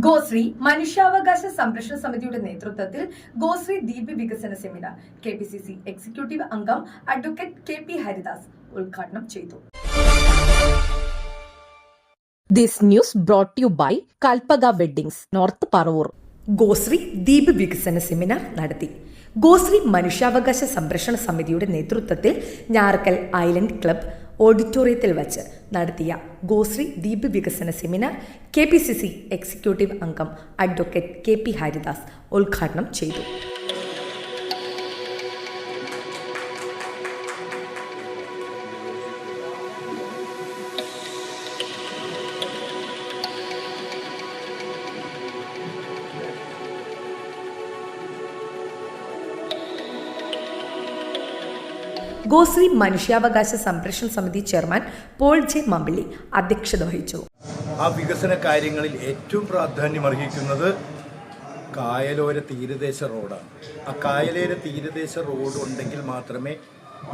ഗോശ്രീ മനുഷ്യാവകാശ സംരക്ഷണ സമിതിയുടെ നേതൃത്വത്തിൽ ഗോശ്രീ ദ്വീപ് വികസന സെമിനാർ KPCC എക്സിക്യൂട്ടീവ് അംഗം അഡ്വക്കേറ്റ് KP ഹരിദാസ് ഉദ്ഘാടനം ചെയ്തു. This news brought to you by Kalpaga Weddings, North Paravur. Goshree ദ്വീപ് വികസന സെമിനാർ നടത്തി. ഗോശ്രീ മനുഷ്യാവകാശ സംരക്ഷണ സമിതിയുടെ നേതൃത്വത്തിൽ ഞാറക്കൽ ഐലൻഡ് ക്ലബ് ഓഡിറ്റോറിയത്തിൽ വച്ച് നടത്തിയ ഗോശ്രീ ദ്വീപ് വികസന സെമിനാർ KPCC എക്സിക്യൂട്ടീവ് അംഗം അഡ്വക്കേറ്റ് KP ഹരിദാസ് ഉദ്ഘാടനം ചെയ്തു. ഗോശ്രീ മനുഷ്യാവകാശ സംരക്ഷണ സമിതി ചെയർമാൻ പോൾ ജെ മമ്പിളി അധ്യക്ഷത വഹിച്ചു. ആ വികസന കാര്യങ്ങളിൽ ഏറ്റവും പ്രാധാന്യമർഹിക്കുന്നത് കായലോര തീരദേശ റോഡാണ്. ആ കായലോര തീരദേശ റോഡ് ഉണ്ടെങ്കിൽ മാത്രമേ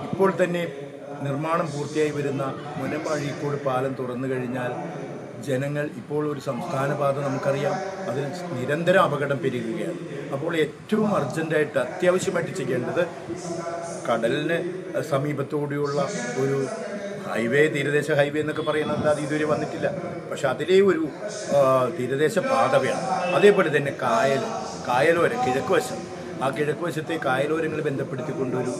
ഇപ്പോൾ തന്നെ നിർമ്മാണം പൂർത്തിയായി വരുന്ന മുനമ്പഴീക്കോട് പാലം തുറന്നു കഴിഞ്ഞാൽ ജനങ്ങൾ ഇപ്പോൾ ഒരു സംസ്ഥാന പാത നമുക്കറിയാം, അതിൽ നിരന്തരം അപകടം പെരുകുകയാണ്. അപ്പോൾ ഏറ്റവും അർജൻറ്റായിട്ട് അത്യാവശ്യമായിട്ട് ചെയ്യേണ്ടത് കടലിന് സമീപത്തോടെയുള്ള ഒരു ഹൈവേ, തീരദേശ ഹൈവേ എന്നൊക്കെ പറയുന്നതല്ലാതെ ഇതുവരെ വന്നിട്ടില്ല. പക്ഷെ അതിലേ ഒരു തീരദേശ പാത വേണം. അതേപോലെ തന്നെ കായലോരം കിഴക്കുവശം, ആ കിഴക്കുവശത്തെ കായലോരങ്ങൾ ബന്ധപ്പെടുത്തിക്കൊണ്ടൊരു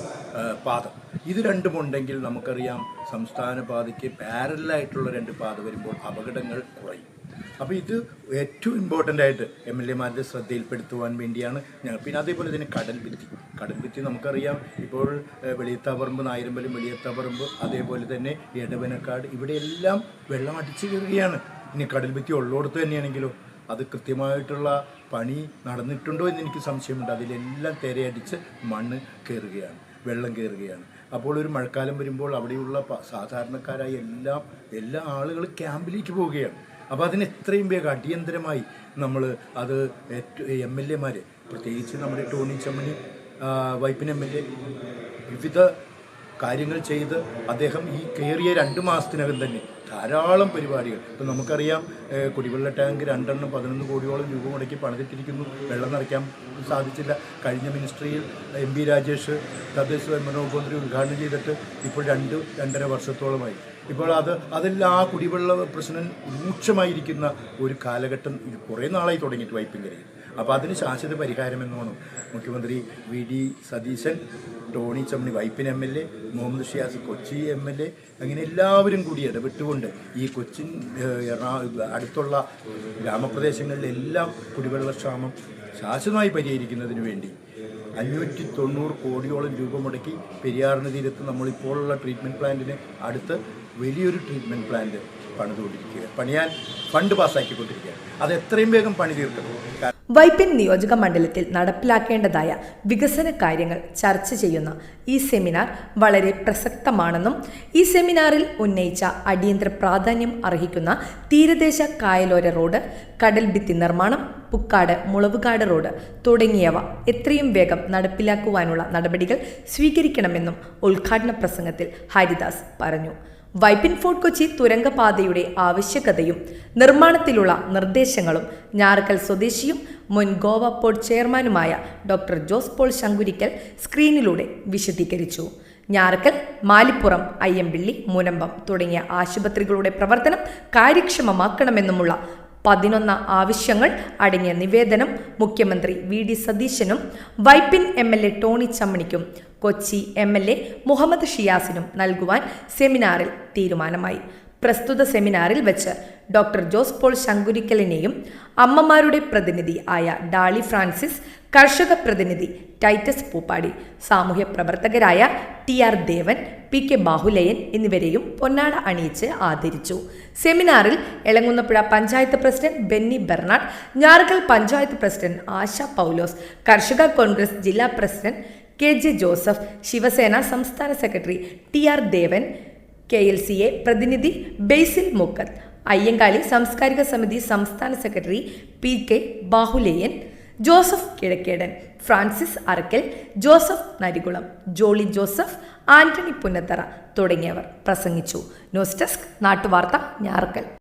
പാത, ഇത് രണ്ടുമുണ്ടെങ്കിൽ നമുക്കറിയാം സംസ്ഥാന പാതയ്ക്ക് പാരലായിട്ടുള്ള രണ്ട് പാത വരുമ്പോൾ അപകടങ്ങൾ കുറയും. അപ്പോൾ ഇത് ഏറ്റവും ഇമ്പോർട്ടൻ്റ് ആയിട്ട് MLA-മാരുടെ ശ്രദ്ധയിൽപ്പെടുത്തുവാൻ വേണ്ടിയാണ് ഞങ്ങൾ. പിന്നെ അതേപോലെ തന്നെ കടൽഭിത്തി നമുക്കറിയാം, ഇപ്പോൾ വെളിയത്താപ്പറമ്പ്, നായരമ്പലം, വെളിയത്താപ്പറമ്പ്, അതേപോലെ തന്നെ എടവനക്കാട്, ഇവിടെയെല്ലാം വെള്ളം അടിച്ചു കയറുകയാണ്. ഇനി കടൽഭിത്തി ഉള്ളിടത്ത് തന്നെയാണെങ്കിലോ അത് കൃത്യമായിട്ടുള്ള പണി നടന്നിട്ടുണ്ടോ എന്ന് എനിക്ക് സംശയമുണ്ട്. അതിലെല്ലാം തിരയടിച്ച് മണ്ണ് കയറുകയാണ്, വെള്ളം കയറുകയാണ്. അപ്പോൾ ഒരു മഴക്കാലം വരുമ്പോൾ അവിടെയുള്ള സാധാരണക്കാരായ എല്ലാ ആളുകളും ക്യാമ്പിലേക്ക് പോവുകയാണ്. അപ്പോൾ അതിന് എത്രയും വേഗം അടിയന്തരമായി നമ്മൾ അത് MLA-മാർ, പ്രത്യേകിച്ച് നമ്മുടെ ടോണി ചമ്മണി, വൈപ്പിൻ MLA വിവിധ കാര്യങ്ങൾ ചെയ്ത് അദ്ദേഹം ഈ കയറിയ 2 മാസത്തിനകം തന്നെ ധാരാളം പരിപാടികൾ, ഇപ്പം നമുക്കറിയാം കുടിവെള്ള ടാങ്ക് 2 11 കോടിയോളം രൂപ മുടക്കി പണിതിട്ടിരിക്കുന്നു. വെള്ളം നിറയ്ക്കാൻ സാധിച്ചില്ല. കഴിഞ്ഞ മിനിസ്ട്രിയിൽ MP രാജേഷ് തദ്ദേശ സ്വയംഭരണ വകുപ്പ് മന്ത്രി ഉദ്ഘാടനം ചെയ്തിട്ട് ഇപ്പോൾ 2-2.5 വർഷത്തോളമായി. ഇപ്പോൾ അതെല്ലാം ആ കുടിവെള്ള പ്രശ്നം രൂക്ഷമായിരിക്കുന്ന ഒരു കാലഘട്ടം കുറേ നാളായി തുടങ്ങിയിട്ട് വൈപ്പിൻകരയിൽ. അപ്പോൾ അതിന് ശാശ്വത പരിഹാരം എന്നോണം മുഖ്യമന്ത്രി VD Satheesan, Tony Chammany Vypin MLA, Muhammad Shiyas Kochi MLA, അങ്ങനെ എല്ലാവരും കൂടി ഇടപെട്ടുകൊണ്ട് ഈ കൊച്ചിൻ അടുത്തുള്ള ഗ്രാമപ്രദേശങ്ങളിലെല്ലാം കുടിവെള്ളക്ഷാമം ശാശ്വതമായി പരിഹരിക്കുന്നതിന് വേണ്ടി 590 കോടിയോളം രൂപ മുടക്കി പെരിയാറിന് തീരത്ത് നമ്മളിപ്പോഴുള്ള ട്രീറ്റ്മെൻറ്റ് പ്ലാന്റിന് അടുത്ത് വലിയൊരു ട്രീറ്റ്മെൻറ്റ് പ്ലാന്റ് പണിയാൻ ഫണ്ട് പാസ്സാക്കിക്കൊണ്ടിരിക്കുകയാണ്. അത് എത്രയും വേഗം പണി തീർക്കണം. വൈപ്പിൻ നിയോജക മണ്ഡലത്തിൽ നടപ്പിലാക്കേണ്ടതായ വികസന കാര്യങ്ങൾ ചർച്ച ചെയ്യുന്ന ഈ സെമിനാർ വളരെ പ്രസക്തമാണെന്നും ഈ സെമിനാറിൽ ഉന്നയിച്ച അടിയന്തര പ്രാധാന്യം അർഹിക്കുന്ന തീരദേശ കായലോര റോഡ്, കടൽഭിത്തി നിർമ്മാണം, പുക്കാട് മുളവുകാട് റോഡ് തുടങ്ങിയവ എത്രയും വേഗം നടപ്പിലാക്കുവാനുള്ള നടപടികൾ സ്വീകരിക്കണമെന്നും ഉദ്ഘാടന പ്രസംഗത്തിൽ ഹരിദാസ് പറഞ്ഞു. വൈപ്പിൻ ഫോർട്ട് കൊച്ചി തുരങ്കപാതയുടെ ആവശ്യകതയും നിർമ്മാണത്തിലുള്ള നിർദ്ദേശങ്ങളും ഞാറക്കൽ സ്വദേശിയും മുൻ ഗോവ പോർട്ട് ചെയർമാനുമായ ഡോക്ടർ ജോസ് പോൾ ശങ്കുരിക്കൽ സ്ക്രീനിലൂടെ വിശദീകരിച്ചു. ഞാറക്കൽ, മാലിപ്പുറം, അയ്യമ്പിള്ളി, മുനമ്പം തുടങ്ങിയ ആശുപത്രികളുടെ പ്രവർത്തനം കാര്യക്ഷമമാക്കണമെന്നുമുള്ള 11 ആവശ്യങ്ങൾ അടങ്ങിയ നിവേദനം മുഖ്യമന്ത്രി VD സതീശനും വൈപ്പിൻ MLA ടോണി ചമ്മണിക്കും കൊച്ചി MLA മുഹമ്മദ് ഷിയാസിനും നൽകുവാൻ സെമിനാറിൽ തീരുമാനമായി. പ്രസ്തുത സെമിനാറിൽ വെച്ച് ഡോക്ടർ ജോസ് പോൾ ശങ്കുരിക്കലിനെയും അമ്മമാരുടെ പ്രതിനിധി ആയ ഡാളി ഫ്രാൻസിസ്, കർഷക പ്രതിനിധി ടൈറ്റസ് പൂപ്പാടി, സാമൂഹ്യ പ്രവർത്തകരായ TR ദേവൻ, PK ബാഹുലയൻ എന്നിവരെയും പൊന്നാട അണിയിച്ച് ആദരിച്ചു. സെമിനാറിൽ എളങ്ങുന്നപ്പുഴ പഞ്ചായത്ത് പ്രസിഡന്റ് ബെന്നി ബെർണാഡ്, ഞാറക്കൽ പഞ്ചായത്ത് പ്രസിഡന്റ് ആശ പൗലോസ്, കർഷക കോൺഗ്രസ് ജില്ലാ പ്രസിഡന്റ് KJ ജോസഫ്, ശിവസേന സംസ്ഥാന സെക്രട്ടറി TR ദേവൻ, KLCA പ്രതിനിധി ബേസിൽ മുക്കത്ത്, അയ്യങ്കാളി സാംസ്കാരിക സമിതി സംസ്ഥാന സെക്രട്ടറി PK ബാഹുലേയൻ, ജോസഫ് കിഴക്കേടൻ, ഫ്രാൻസിസ് അറക്കൽ, ജോസഫ് നരികുളം, ജോളി ജോസഫ്, ആന്റണി പുന്നത്തറ തുടങ്ങിയവർ പ്രസംഗിച്ചു. ന്യൂസ് ഡെസ്ക്, നാട്ടുവാർത്ത, ഞാറക്കൽ.